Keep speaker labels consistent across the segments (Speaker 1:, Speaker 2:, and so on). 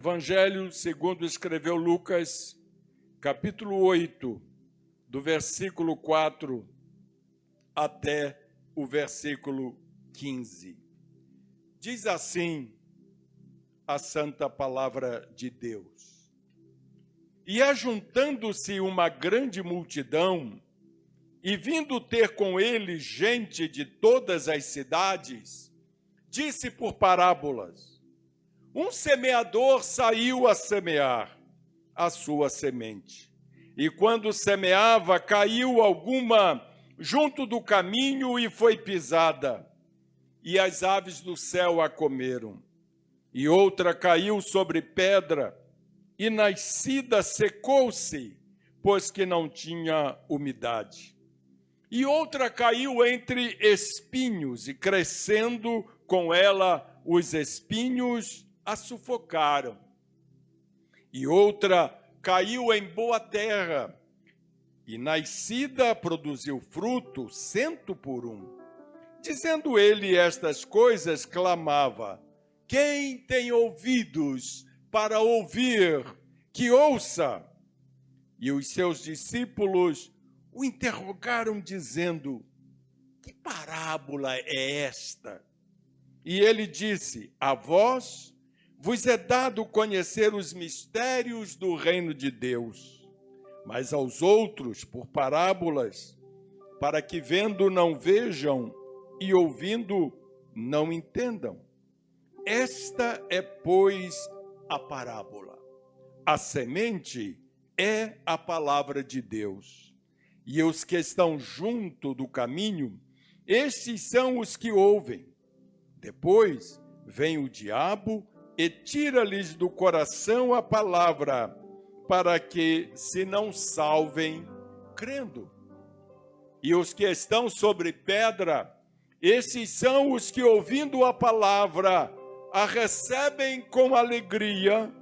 Speaker 1: Evangelho segundo escreveu Lucas, capítulo 8, do versículo 4 até o versículo 15. Diz assim a santa palavra de Deus. E ajuntando-se uma grande multidão, e vindo ter com ele gente de todas as cidades, disse por parábolas: um semeador saiu a semear a sua semente. E quando semeava, caiu alguma junto do caminho e foi pisada, e as aves do céu a comeram. E outra caiu sobre pedra, e nascida secou-se, pois que não tinha umidade. E outra caiu entre espinhos, e crescendo com ela os espinhos a sufocaram. E outra caiu em boa terra, e nascida produziu fruto 100 por 1. Dizendo ele estas coisas, clamava: quem tem ouvidos para ouvir, que ouça. E os seus discípulos o interrogaram, dizendo: que parábola é esta? E ele disse: a vós vos é dado conhecer os mistérios do reino de Deus, mas aos outros por parábolas, para que vendo não vejam e ouvindo não entendam. Esta é, pois, a parábola. A semente é a palavra de Deus. E os que estão junto do caminho, estes são os que ouvem. Depois vem o diabo e tira-lhes do coração a palavra, para que se não salvem crendo. E os que estão sobre pedra, esses são os que, ouvindo a palavra, a recebem com alegria,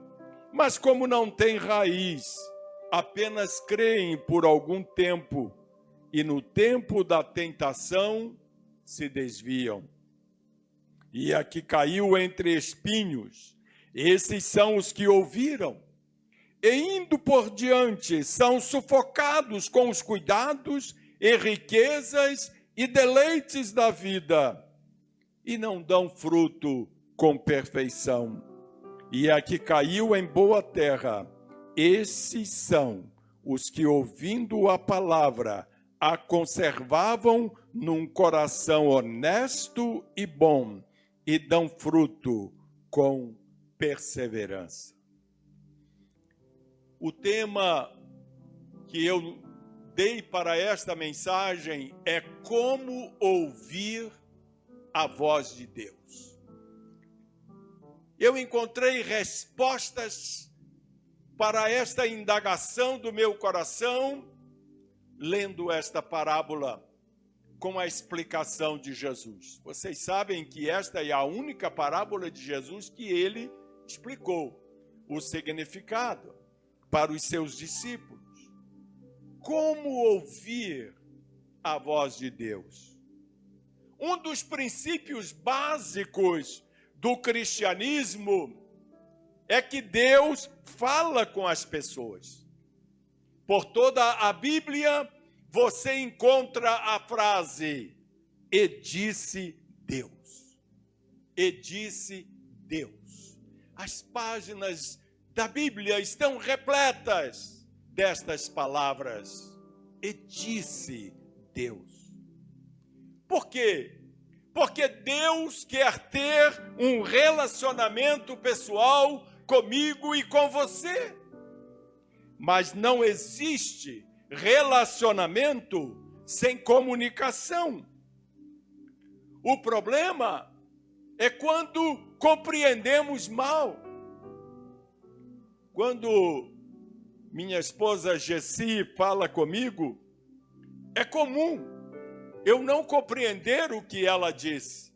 Speaker 1: mas como não têm raiz, apenas creem por algum tempo, e no tempo da tentação se desviam. E a que caiu entre espinhos, esses são os que ouviram, e indo por diante, são sufocados com os cuidados e riquezas e deleites da vida, e não dão fruto com perfeição. E a que caiu em boa terra, esses são os que, ouvindo a palavra, a conservavam num coração honesto e bom, e dão fruto com perseverança. O tema que eu dei para esta mensagem é como ouvir a voz de Deus. Eu encontrei respostas para esta indagação do meu coração, lendo esta parábola com a explicação de Jesus. Vocês sabem que esta é a única parábola de Jesus que ele explicou o significado para os seus discípulos. Como ouvir a voz de Deus? Um dos princípios básicos do cristianismo é que Deus fala com as pessoas. Por toda a Bíblia, você encontra a frase: e disse Deus. E disse Deus. As páginas da Bíblia estão repletas destas palavras. E disse Deus. Por quê? Porque Deus quer ter um relacionamento pessoal comigo e com você. Mas não existe relacionamento sem comunicação. O problema é quando compreendemos mal. Quando minha esposa Gessi fala comigo, é comum eu não compreender o que ela disse.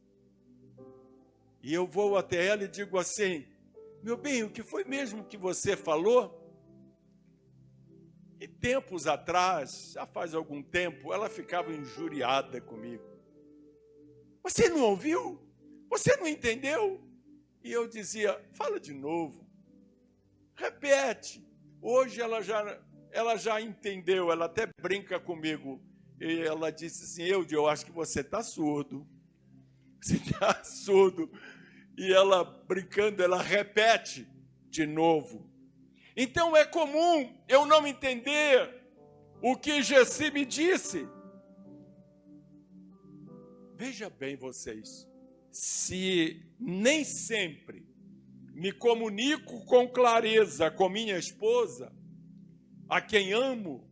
Speaker 1: E eu vou até ela e digo assim: meu bem, o que foi mesmo que você falou? E tempos atrás, já faz algum tempo, ela ficava injuriada comigo. Você não ouviu? Você não entendeu? E eu dizia: fala de novo. repete. Hoje ela já entendeu, ela até brinca comigo. E ela disse assim, eu acho que você está surdo. Você está surdo. E ela, brincando, ela repete de novo. Então é comum eu não entender o que Gessi me disse. Veja bem vocês, se nem sempre me comunico com clareza com minha esposa, a quem amo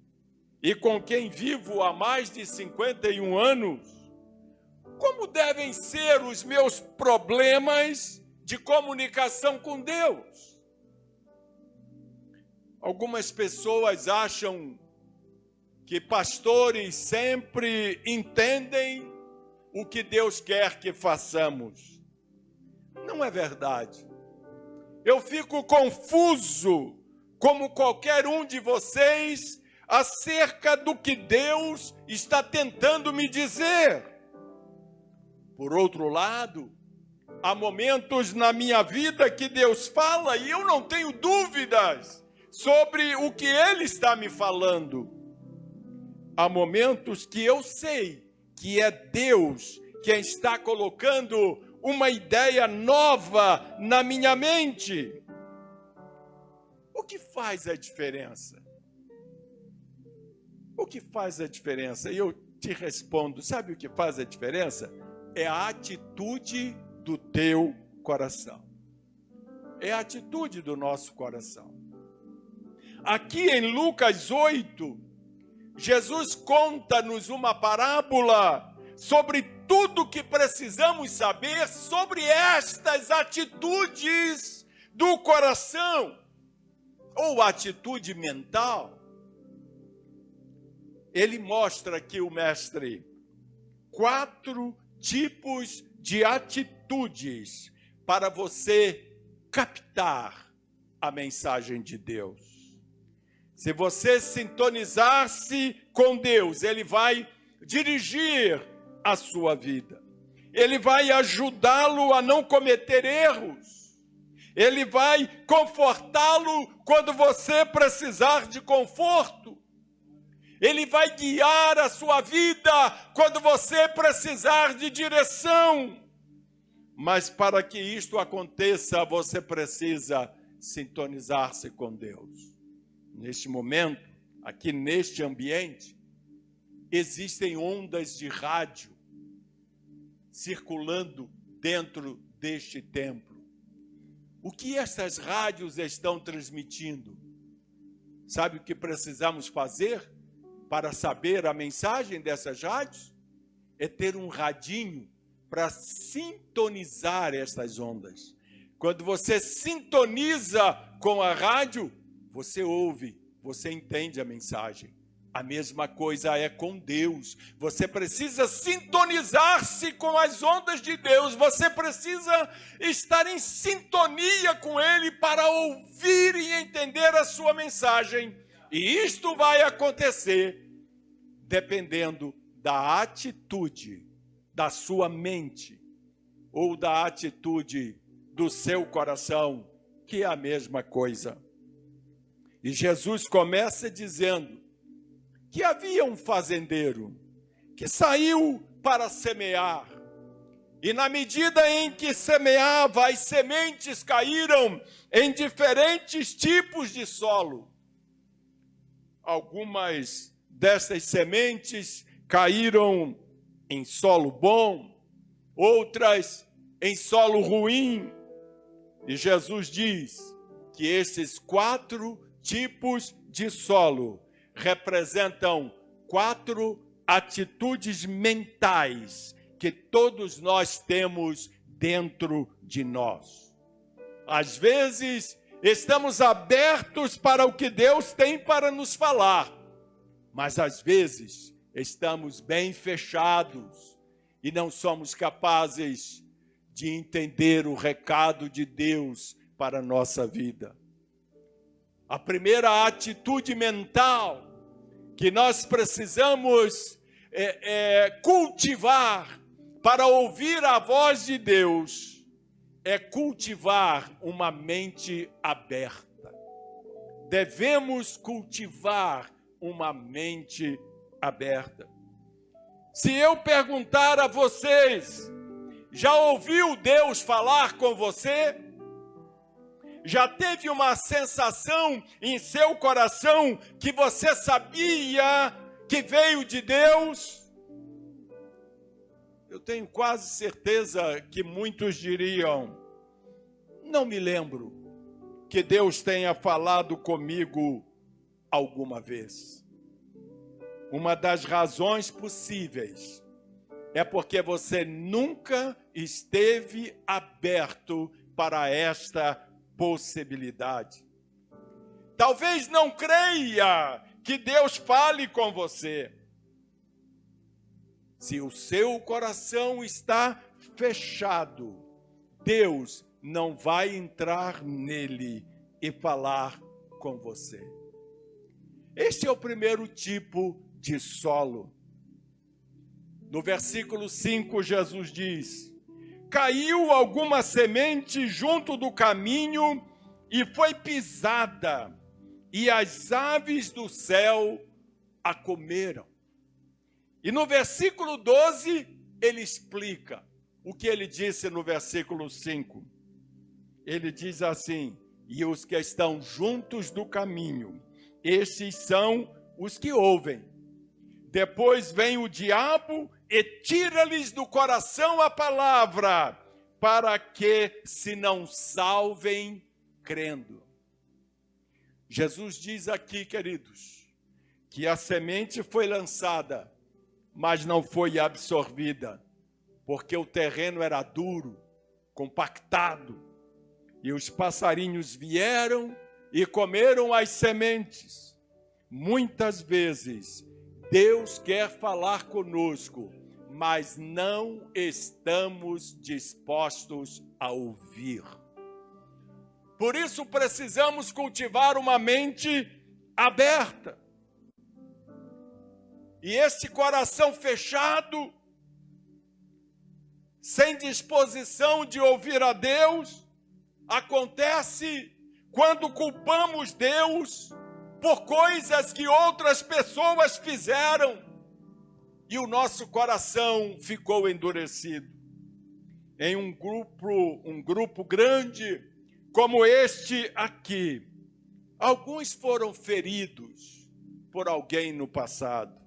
Speaker 1: e com quem vivo há mais de 51 anos, como devem ser os meus problemas de comunicação com Deus? Algumas pessoas acham que pastores sempre entendem o que Deus quer que façamos. Não é verdade. Eu fico confuso, como qualquer um de vocês, acerca do que Deus está tentando me dizer. Por outro lado, há momentos na minha vida que Deus fala e eu não tenho dúvidas sobre o que Ele está me falando. Há momentos que eu sei que é Deus quem está colocando uma ideia nova na minha mente. O que faz a diferença? O que faz a diferença? E eu te respondo, sabe o que faz a diferença? É a atitude do teu coração. É a atitude do nosso coração. Aqui em Lucas 8, Jesus conta-nos uma parábola sobre tudo que precisamos saber sobre estas atitudes do coração, ou atitude mental. Ele mostra aqui, o mestre, 4 tipos de atitudes para você captar a mensagem de Deus. Se você sintonizar-se com Deus, Ele vai dirigir a sua vida. Ele vai ajudá-lo a não cometer erros. Ele vai confortá-lo quando você precisar de conforto. Ele vai guiar a sua vida quando você precisar de direção. Mas para que isto aconteça, você precisa sintonizar-se com Deus. Neste momento, aqui neste ambiente, existem ondas de rádio circulando dentro deste templo. O que essas rádios estão transmitindo? Sabe o que precisamos fazer para saber a mensagem dessas rádios? É ter um radinho para sintonizar essas ondas. Quando você sintoniza com a rádio, você ouve, você entende a mensagem. A mesma coisa é com Deus. Você precisa sintonizar-se com as ondas de Deus. Você precisa estar em sintonia com Ele para ouvir e entender a sua mensagem. E isto vai acontecer dependendo da atitude da sua mente ou da atitude do seu coração, que é a mesma coisa. E Jesus começa dizendo que havia um fazendeiro que saiu para semear. E na medida em que semeava, as sementes caíram em diferentes tipos de solo. Algumas dessas sementes caíram em solo bom, outras em solo ruim. E Jesus diz que esses 4 tipos de solo representam 4 atitudes mentais que todos nós temos dentro de nós. Às vezes, estamos abertos para o que Deus tem para nos falar, mas às vezes estamos bem fechados e não somos capazes de entender o recado de Deus para a nossa vida. A primeira atitude mental que nós precisamos cultivar para ouvir a voz de Deus é cultivar uma mente aberta. devemos cultivar uma mente aberta. Se eu perguntar a vocês, já ouviu Deus falar com você? Já teve uma sensação em seu coração que você sabia que veio de Deus? Eu tenho quase certeza que muitos diriam: não me lembro que Deus tenha falado comigo alguma vez. Uma das razões possíveis é porque você nunca esteve aberto para esta possibilidade. Talvez não creia que Deus fale com você. Se o seu coração está fechado, Deus não vai entrar nele e falar com você. Este é o primeiro tipo de solo. No versículo 5, Jesus diz: caiu alguma semente junto do caminho e foi pisada, e as aves do céu a comeram. E no versículo 12, ele explica o que ele disse no versículo 5. Ele diz assim: e os que estão juntos do caminho, estes são os que ouvem. Depois vem o diabo e tira-lhes do coração a palavra, para que se não salvem crendo. Jesus diz aqui, queridos, que a semente foi lançada, mas não foi absorvida, porque o terreno era duro, compactado, e os passarinhos vieram e comeram as sementes. Muitas vezes, Deus quer falar conosco, mas não estamos dispostos a ouvir. Por isso precisamos cultivar uma mente aberta. E este coração fechado, sem disposição de ouvir a Deus, acontece quando culpamos Deus por coisas que outras pessoas fizeram e o nosso coração ficou endurecido. Em um grupo grande como este aqui, alguns foram feridos por alguém no passado.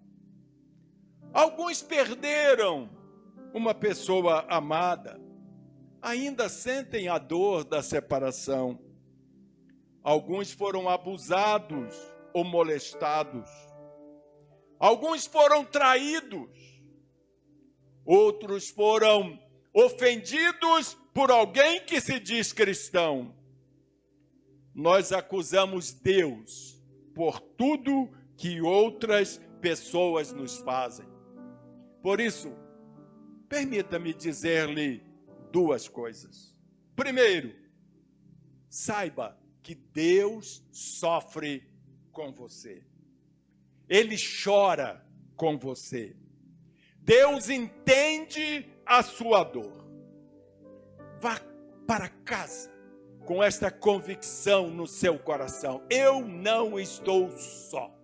Speaker 1: Alguns perderam uma pessoa amada, ainda sentem a dor da separação. Alguns foram abusados ou molestados. Alguns foram traídos. Outros foram ofendidos por alguém que se diz cristão. Nós acusamos Deus por tudo que outras pessoas nos fazem. Por isso, permita-me dizer-lhe duas coisas. Primeiro, saiba que Deus sofre com você. Ele chora com você. Deus entende a sua dor. Vá para casa com esta convicção no seu coração: eu não estou só.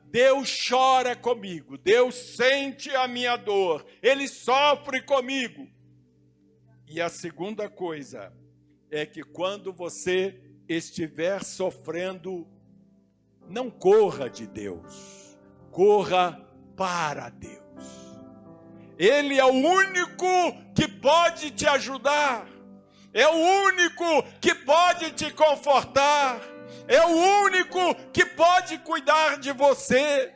Speaker 1: Deus chora comigo, Deus sente a minha dor, Ele sofre comigo. E a segunda coisa é que quando você estiver sofrendo, não corra de Deus, corra para Deus. Ele é o único que pode te ajudar, é o único que pode te confortar, é o único que pode cuidar de você.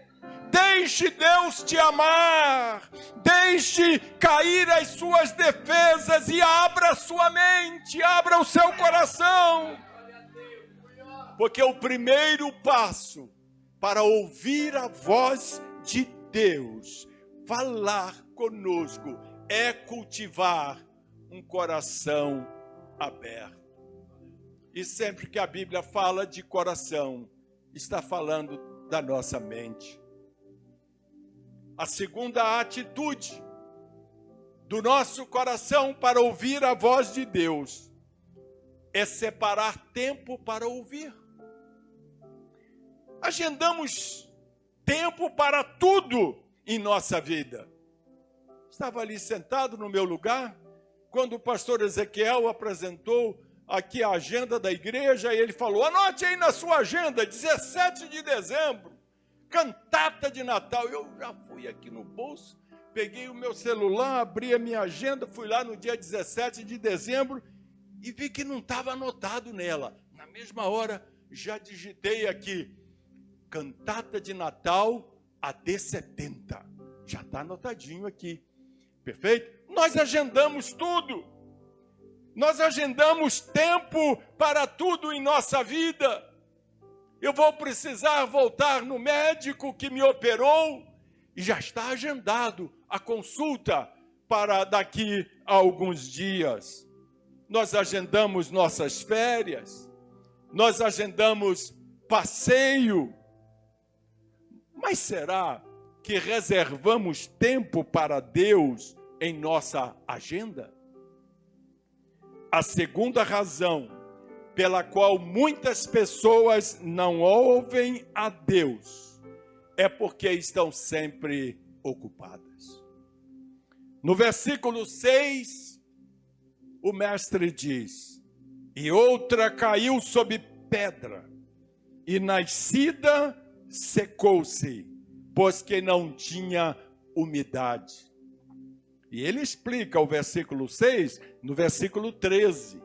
Speaker 1: Deixe Deus te amar, deixe cair as suas defesas e abra a sua mente, abra o seu coração. Porque o primeiro passo para ouvir a voz de Deus falar conosco é cultivar um coração aberto. E sempre que a Bíblia fala de coração, está falando da nossa mente. A segunda atitude do nosso coração para ouvir a voz de Deus é separar tempo para ouvir. agendamos tempo para tudo em nossa vida. Estava ali sentado no meu lugar, quando o pastor Ezequiel apresentou aqui a agenda da igreja, e ele falou: anote aí na sua agenda, 17 de dezembro, cantata de Natal. Eu já fui aqui no bolso, peguei o meu celular, abri a minha agenda, fui lá no dia 17 de dezembro e vi que não estava anotado nela. Na mesma hora, já digitei aqui, cantata de Natal AD 70. Já está anotadinho aqui. Perfeito? Nós agendamos tudo. Nós agendamos tempo para tudo em nossa vida. Eu vou precisar voltar no médico que me operou e já está agendado a consulta para daqui a alguns dias. Nós agendamos nossas férias, nós agendamos passeio. Mas será que reservamos tempo para Deus em nossa agenda? A segunda razão pela qual muitas pessoas não ouvem a Deus é porque estão sempre ocupadas. No versículo 6, o mestre diz: e outra caiu sob pedra, e nascida secou-se, pois que não tinha umidade. E ele explica o versículo 6 no versículo 13.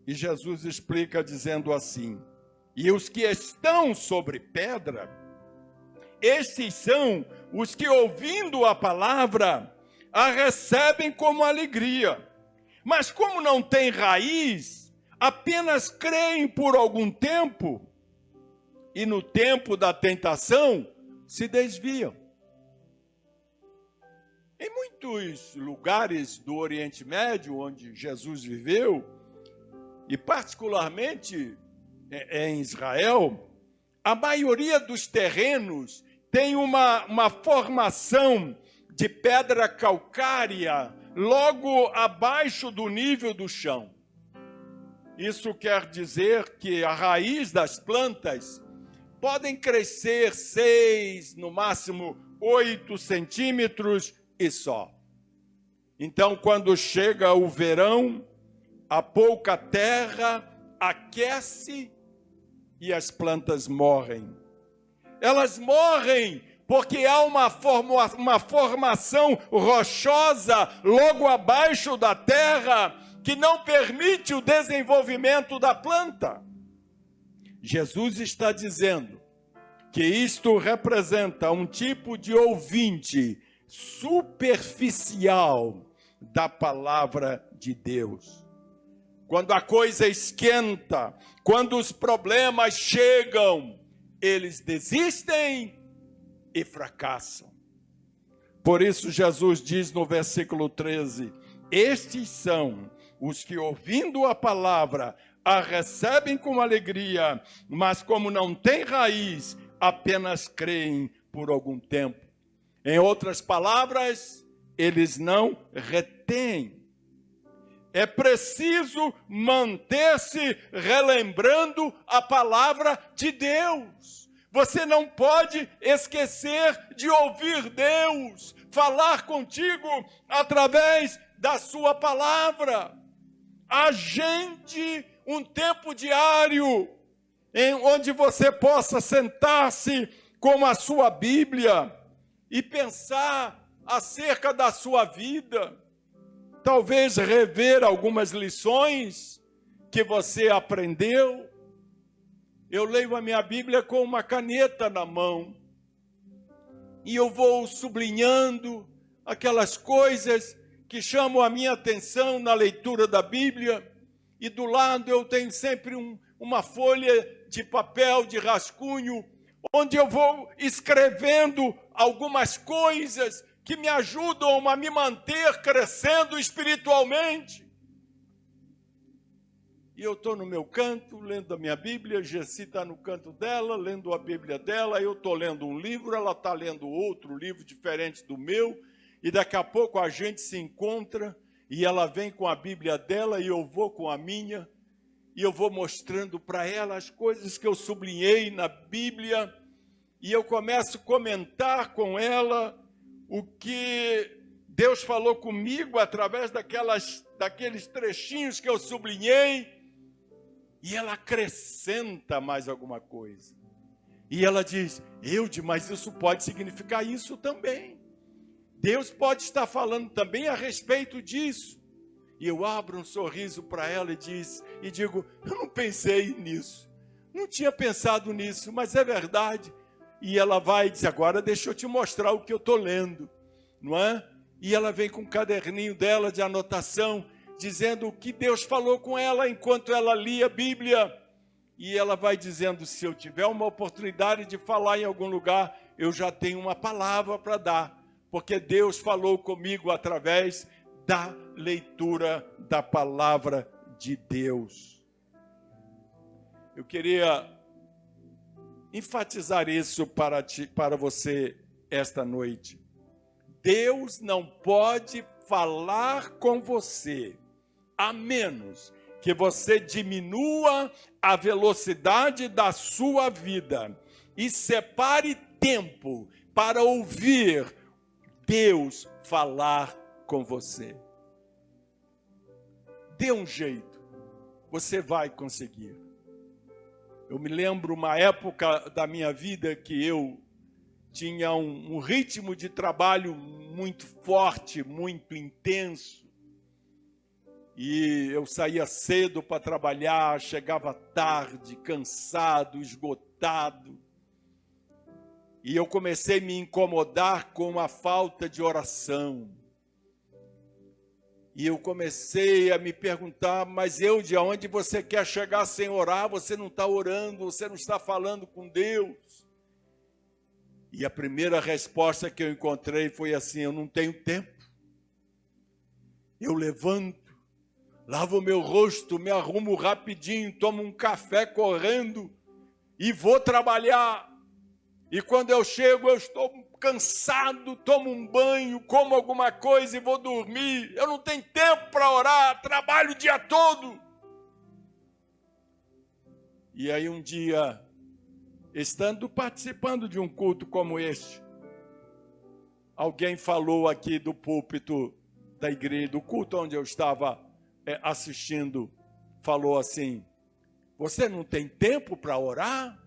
Speaker 1: E Jesus explica dizendo assim: e os que estão sobre pedra, estes são os que, ouvindo a palavra, a recebem como alegria. Mas como não tem raiz, apenas creem por algum tempo, e no tempo da tentação se desviam. Em muitos lugares do Oriente Médio, onde Jesus viveu, e particularmente em Israel, a maioria dos terrenos tem uma formação de pedra calcária logo abaixo do nível do chão. Isso quer dizer que a raiz das plantas podem crescer 6, no máximo 8 centímetros e só. Então, quando chega o verão, a pouca terra aquece e as plantas morrem. Elas morrem porque há uma formação rochosa logo abaixo da terra que não permite o desenvolvimento da planta. Jesus está dizendo que isto representa um tipo de ouvinte superficial da palavra de Deus. Quando a coisa esquenta, quando os problemas chegam, eles desistem e fracassam. Por isso Jesus diz no versículo 13: estes são os que, ouvindo a palavra, a recebem com alegria, mas como não têm raiz, apenas creem por algum tempo. Em outras palavras, eles não retêm. É preciso manter-se relembrando a palavra de Deus. Você não pode esquecer de ouvir Deus falar contigo através da sua palavra. Agende um tempo diário em onde você possa sentar-se com a sua Bíblia e pensar acerca da sua vida. Talvez rever algumas lições que você aprendeu. Eu leio a minha Bíblia com uma caneta na mão e eu vou sublinhando aquelas coisas que chamam a minha atenção na leitura da Bíblia, e do lado eu tenho sempre uma folha de papel, de rascunho, onde eu vou escrevendo algumas coisas que me ajudam a me manter crescendo espiritualmente. E eu estou no meu canto, lendo a minha Bíblia, Gessi está no canto dela, lendo a Bíblia dela, eu estou lendo um livro, ela está lendo outro livro diferente do meu, e daqui a pouco a gente se encontra, e ela vem com a Bíblia dela, e eu vou com a minha, e eu vou mostrando para ela as coisas que eu sublinhei na Bíblia, e eu começo a comentar com ela o que Deus falou comigo através daqueles trechinhos que eu sublinhei, e ela acrescenta mais alguma coisa. E ela diz, Eude, mas isso pode significar isso também. Deus pode estar falando também a respeito disso. E eu abro um sorriso para ela e digo, eu não pensei nisso. Não tinha pensado nisso, mas é verdade. E ela vai e diz, agora deixa eu te mostrar o que eu estou lendo. Não é? E ela vem com um caderninho dela de anotação, dizendo o que Deus falou com ela enquanto ela lia a Bíblia. E ela vai dizendo, se eu tiver uma oportunidade de falar em algum lugar, eu já tenho uma palavra para dar. Porque Deus falou comigo através da leitura da palavra de Deus. Eu queria enfatizar isso para você esta noite. Deus não pode falar com você, a menos que você diminua a velocidade da sua vida e separe tempo para ouvir Deus falar com você. Dê um jeito, você vai conseguir. Eu me lembro uma época da minha vida que eu tinha um ritmo de trabalho muito forte, muito intenso. E eu saía cedo para trabalhar, chegava tarde, cansado, esgotado. E eu comecei a me incomodar com a falta de oração. E eu comecei a me perguntar, mas de onde você quer chegar sem orar? Você não está orando, você não está falando com Deus. E a primeira resposta que eu encontrei foi assim, eu não tenho tempo. Eu levanto, lavo meu rosto, me arrumo rapidinho, tomo um café correndo e vou trabalhar. E quando eu chego, eu estou cansado, tomo um banho, como alguma coisa e vou dormir. Eu não tenho tempo para orar, trabalho o dia todo. E aí um dia, participando de um culto como este, alguém falou aqui do púlpito da igreja, do culto onde eu estava assistindo, falou assim, você não tem tempo para orar?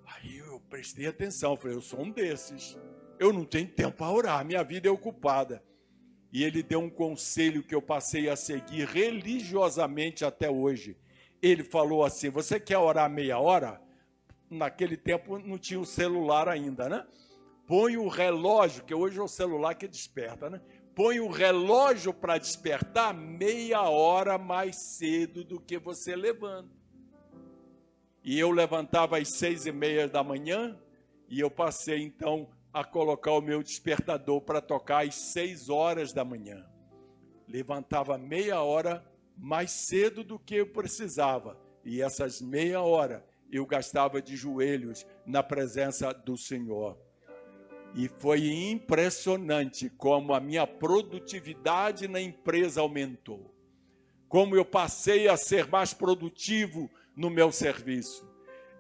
Speaker 1: Aí eu prestei atenção, falei, eu sou um desses. Eu não tenho tempo para orar, minha vida é ocupada. E ele deu um conselho que eu passei a seguir religiosamente até hoje. Ele falou assim, você quer orar meia hora? Naquele tempo não tinha o celular ainda, né? Põe o relógio, que hoje é o celular que desperta, né? Põe o relógio para despertar meia hora mais cedo do que você levanta. E eu levantava às 6:30 da manhã, e eu passei então a colocar o meu despertador para tocar às 6 horas da manhã. Levantava meia hora mais cedo do que eu precisava. E essas meia hora eu gastava de joelhos na presença do Senhor. E foi impressionante como a minha produtividade na empresa aumentou. Como eu passei a ser mais produtivo no meu serviço.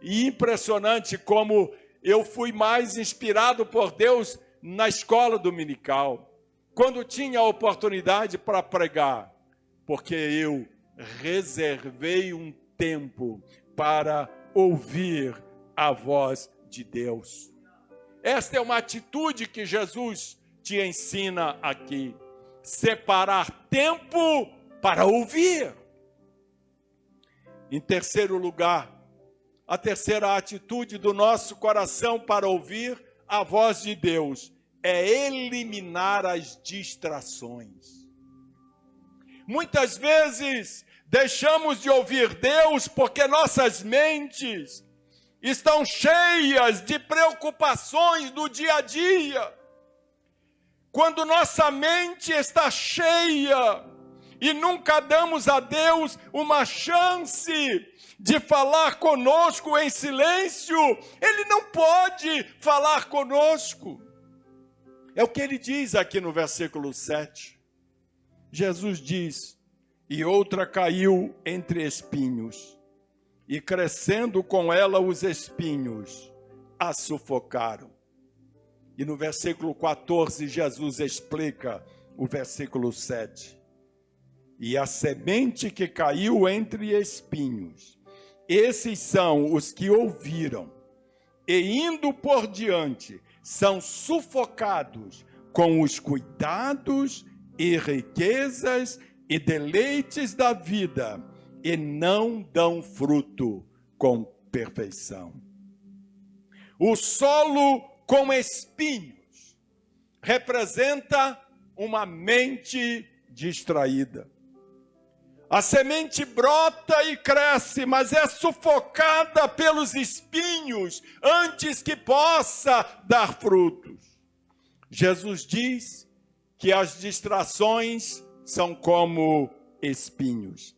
Speaker 1: E impressionante como eu fui mais inspirado por Deus na escola dominical, quando tinha a oportunidade para pregar, porque eu reservei um tempo para ouvir a voz de Deus. Esta é uma atitude que Jesus te ensina aqui, separar tempo para ouvir. Em terceiro lugar, a terceira atitude do nosso coração para ouvir a voz de Deus é eliminar as distrações. Muitas vezes deixamos de ouvir Deus porque nossas mentes estão cheias de preocupações do dia a dia. Quando nossa mente está cheia e nunca damos a Deus uma chance de falar conosco em silêncio, Ele não pode falar conosco. É o que Ele diz aqui no versículo 7. Jesus diz, e outra caiu entre espinhos, e crescendo com ela os espinhos, a sufocaram. E no versículo 14, Jesus explica o versículo 7. E a semente que caiu entre espinhos, esses são os que ouviram, e indo por diante, são sufocados com os cuidados e riquezas e deleites da vida, e não dão fruto com perfeição. O solo com espinhos representa uma mente distraída. A semente brota e cresce, mas é sufocada pelos espinhos antes que possa dar frutos. Jesus diz que as distrações são como espinhos.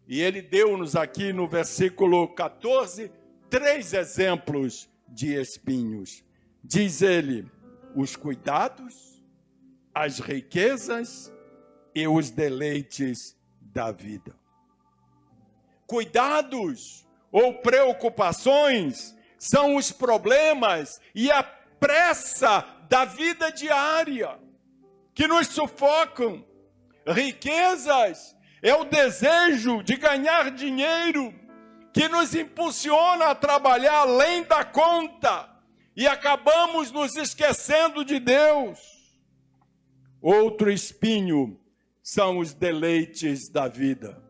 Speaker 1: E ele deu-nos aqui no versículo 14 3 exemplos de espinhos. Diz ele, os cuidados, as riquezas e os deleites da vida. Cuidados ou preocupações são os problemas e a pressa da vida diária que nos sufocam. Riquezas é o desejo de ganhar dinheiro que nos impulsiona a trabalhar além da conta e acabamos nos esquecendo de Deus. Outro espinho são os deleites da vida.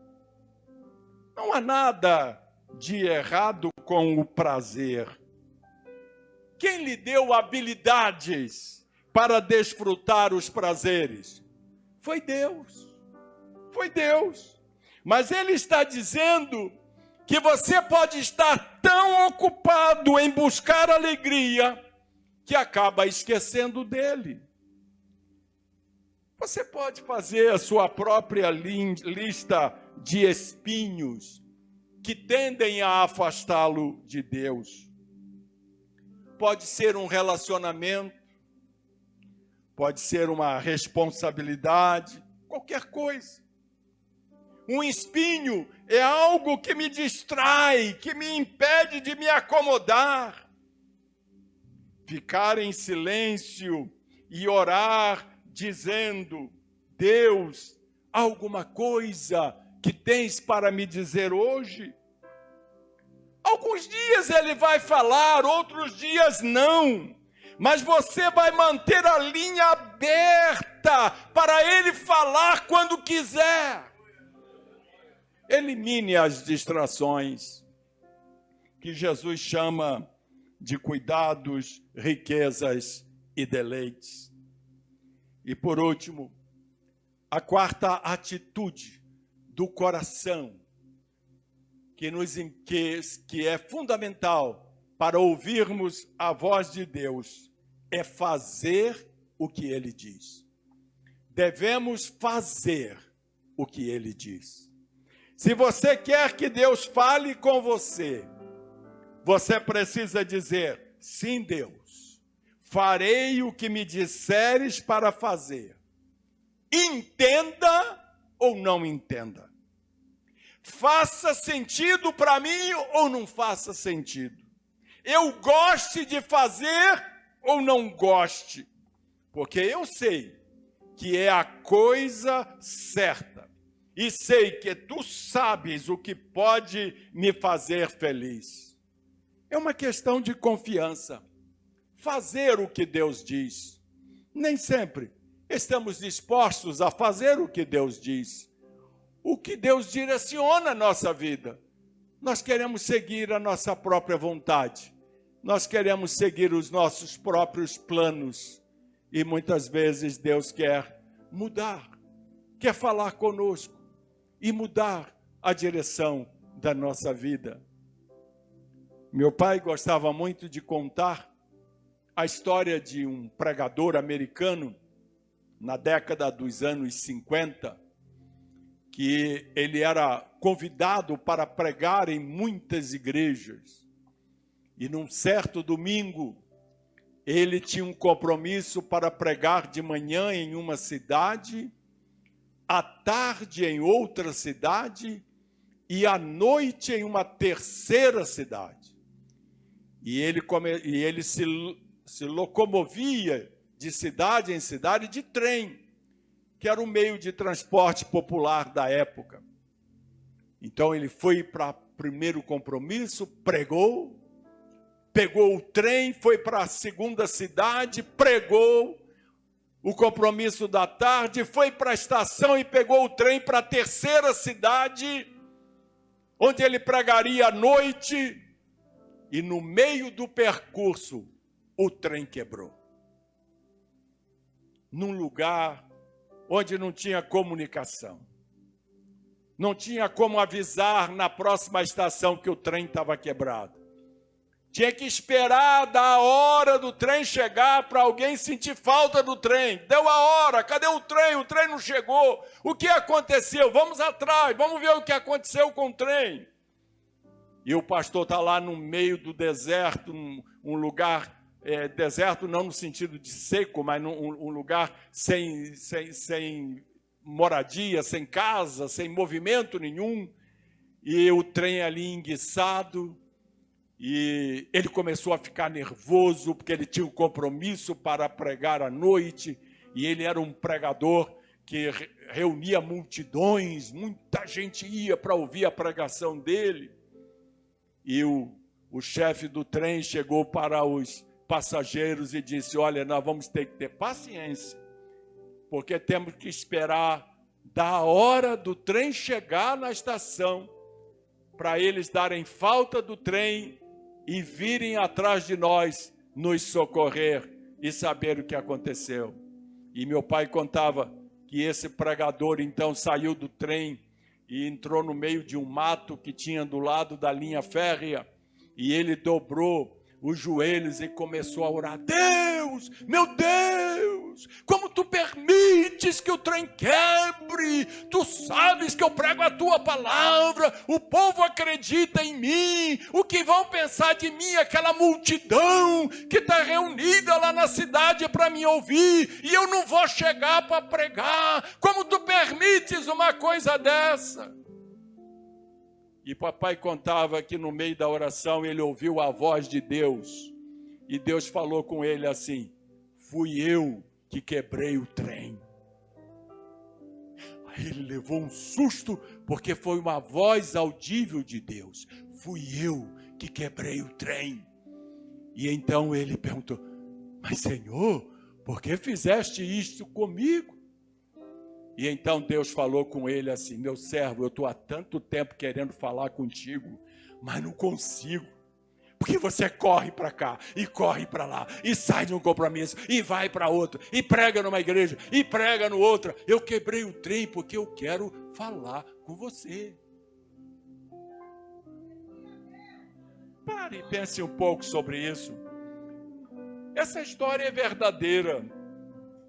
Speaker 1: Não há nada de errado com o prazer. Quem lhe deu habilidades para desfrutar os prazeres? Foi Deus. Foi Deus. Mas Ele está dizendo que você pode estar tão ocupado em buscar alegria que acaba esquecendo dele. Você pode fazer a sua própria lista de espinhos que tendem a afastá-lo de Deus. Pode ser um relacionamento, pode ser uma responsabilidade, qualquer coisa. Um espinho é algo que me distrai, que me impede de me acomodar. Ficar em silêncio e orar dizendo, Deus, alguma coisa que tens para me dizer hoje? Alguns dias Ele vai falar, outros dias não. Mas você vai manter a linha aberta para Ele falar quando quiser. Elimine as distrações, que Jesus chama de cuidados, riquezas e deleites. E por último, a quarta atitude do coração, que é fundamental para ouvirmos a voz de Deus, é fazer o que Ele diz. Devemos fazer o que Ele diz. Se você quer que Deus fale com você, você precisa dizer, sim, Deus, farei o que me disseres para fazer. Entenda ou não entenda. Faça sentido para mim ou não faça sentido. Eu goste de fazer ou não goste. Porque eu sei que é a coisa certa. E sei que tu sabes o que pode me fazer feliz. É uma questão de confiança. Fazer o que Deus diz. Nem sempre estamos dispostos a fazer o que Deus diz. O que Deus direciona a nossa vida. Nós queremos seguir a nossa própria vontade. Nós queremos seguir os nossos próprios planos. E muitas vezes Deus quer mudar. Quer falar conosco. E mudar a direção da nossa vida. Meu pai gostava muito de contar a história de um pregador americano na década dos anos 50, que ele era convidado para pregar em muitas igrejas. E num certo domingo, ele tinha um compromisso para pregar de manhã em uma cidade, à tarde em outra cidade e à noite em uma terceira cidade. E ele se locomovia de cidade em cidade de trem, que era o meio de transporte popular da época. Então ele foi para o primeiro compromisso, pregou, pegou o trem, foi para a segunda cidade, pregou o compromisso da tarde, foi para a estação e pegou o trem para a terceira cidade, onde ele pregaria à noite, e no meio do percurso o trem quebrou. Num lugar onde não tinha comunicação. Não tinha como avisar na próxima estação que o trem estava quebrado. Tinha que esperar da hora do trem chegar para alguém sentir falta do trem. Deu a hora, cadê o trem? O trem não chegou. O que aconteceu? Vamos atrás, vamos ver o que aconteceu com o trem. E o pastor está lá no meio do deserto, um lugar, deserto não no sentido de seco, mas um lugar sem moradia, sem casa, sem movimento nenhum. E o trem ali enguiçado. E ele começou a ficar nervoso, porque ele tinha um compromisso para pregar à noite, e ele era um pregador que reunia multidões, muita gente ia para ouvir a pregação dele. E o chefe do trem chegou para os passageiros e disse: olha, nós vamos ter que ter paciência, porque temos que esperar da hora do trem chegar na estação, para eles darem falta do trem e virem atrás de nós, nos socorrer e saber o que aconteceu. E meu pai contava que esse pregador então saiu do trem e entrou no meio de um mato que tinha do lado da linha férrea, e ele dobrou os joelhos e começou a orar: Deus, meu Deus, como tu permites que o trem quebre? Tu sabes que eu prego a tua palavra, o povo acredita em mim, o que vão pensar de mim, aquela multidão que está reunida lá na cidade para me ouvir, e eu não vou chegar para pregar. Como tu permites uma coisa dessa? E papai contava que no meio da oração ele ouviu a voz de Deus. E Deus falou com ele assim: fui eu que quebrei o trem. Aí ele levou um susto, porque foi uma voz audível de Deus. Fui eu que quebrei o trem. E então ele perguntou: mas Senhor, por que fizeste isto comigo? E então Deus falou com ele assim: meu servo, eu estou há tanto tempo querendo falar contigo, mas não consigo. Porque você corre para cá, e corre para lá, e sai de um compromisso, e vai para outro, e prega numa igreja, e prega no outra. Eu quebrei o trem porque eu quero falar com você. Pare e pense um pouco sobre isso. Essa história é verdadeira.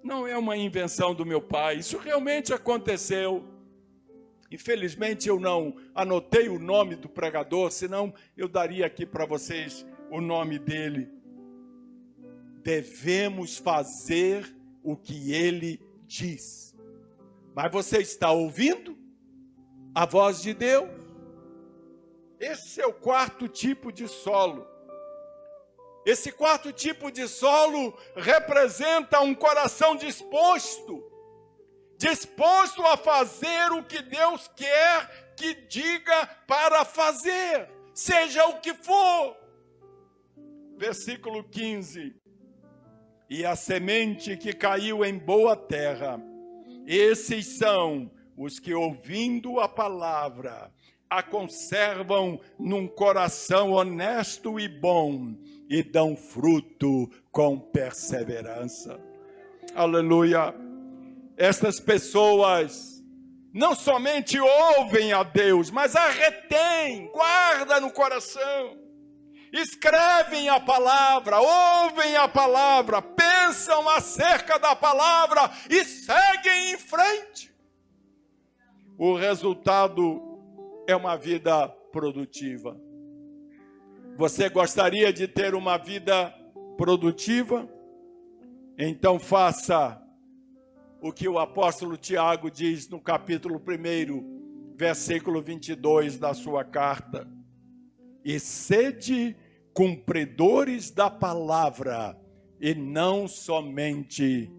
Speaker 1: Não é uma invenção do meu pai, isso realmente aconteceu. Infelizmente eu não anotei o nome do pregador, senão eu daria aqui para vocês o nome dele. Devemos fazer o que ele diz. Mas você está ouvindo a voz de Deus? Esse é o quarto tipo de solo. Esse quarto tipo de solo representa um coração disposto a fazer o que Deus quer que diga para fazer, seja o que for. Versículo 15. E a semente que caiu em boa terra, esses são os que, ouvindo a palavra, a conservam num coração honesto e bom, e dão fruto com perseverança. Aleluia! Estas pessoas não somente ouvem a Deus, mas a retêm, guardam no coração, escrevem a palavra, ouvem a palavra, pensam acerca da palavra e seguem em frente. O resultado é uma vida produtiva. Você gostaria de ter uma vida produtiva? Então faça o que o apóstolo Tiago diz no capítulo 1, versículo 22 da sua carta. E sede cumpridores da palavra, e não somente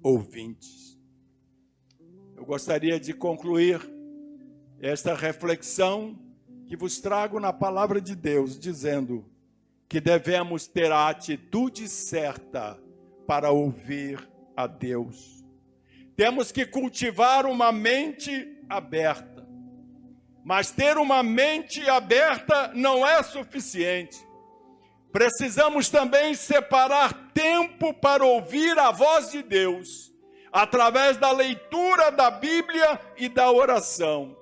Speaker 1: ouvintes. Eu gostaria de concluir esta reflexão que vos trago na palavra de Deus, dizendo que devemos ter a atitude certa para ouvir a Deus. Temos que cultivar uma mente aberta. Mas ter uma mente aberta não é suficiente. Precisamos também separar tempo para ouvir a voz de Deus, através da leitura da Bíblia e da oração.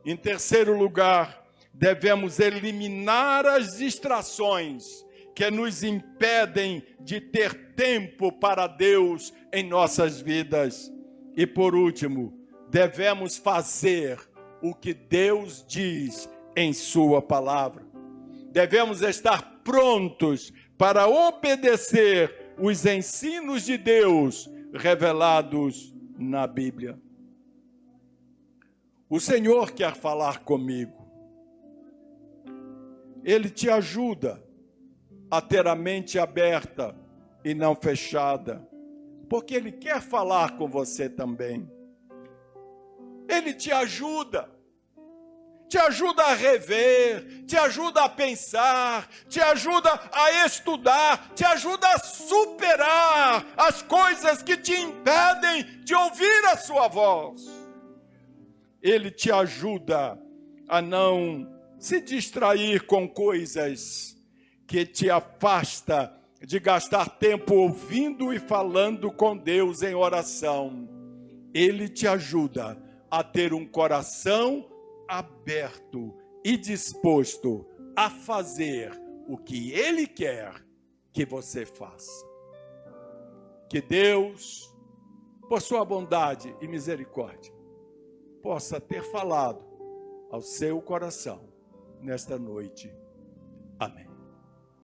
Speaker 1: Em terceiro lugar, devemos eliminar as distrações que nos impedem de ter tempo para Deus em nossas vidas. E por último, devemos fazer o que Deus diz em sua palavra. Devemos estar prontos para obedecer os ensinos de Deus revelados na Bíblia. O Senhor quer falar comigo. Ele te ajuda a ter a mente aberta e não fechada, porque Ele quer falar com você também. Ele te ajuda a rever, te ajuda a pensar, te ajuda a estudar, te ajuda a superar as coisas que te impedem de ouvir a sua voz. Ele te ajuda a não se distrair com coisas que te afasta de gastar tempo ouvindo e falando com Deus em oração. Ele te ajuda a ter um coração aberto e disposto a fazer o que Ele quer que você faça. Que Deus, por sua bondade e misericórdia, possa ter falado ao seu coração nesta noite. Amém.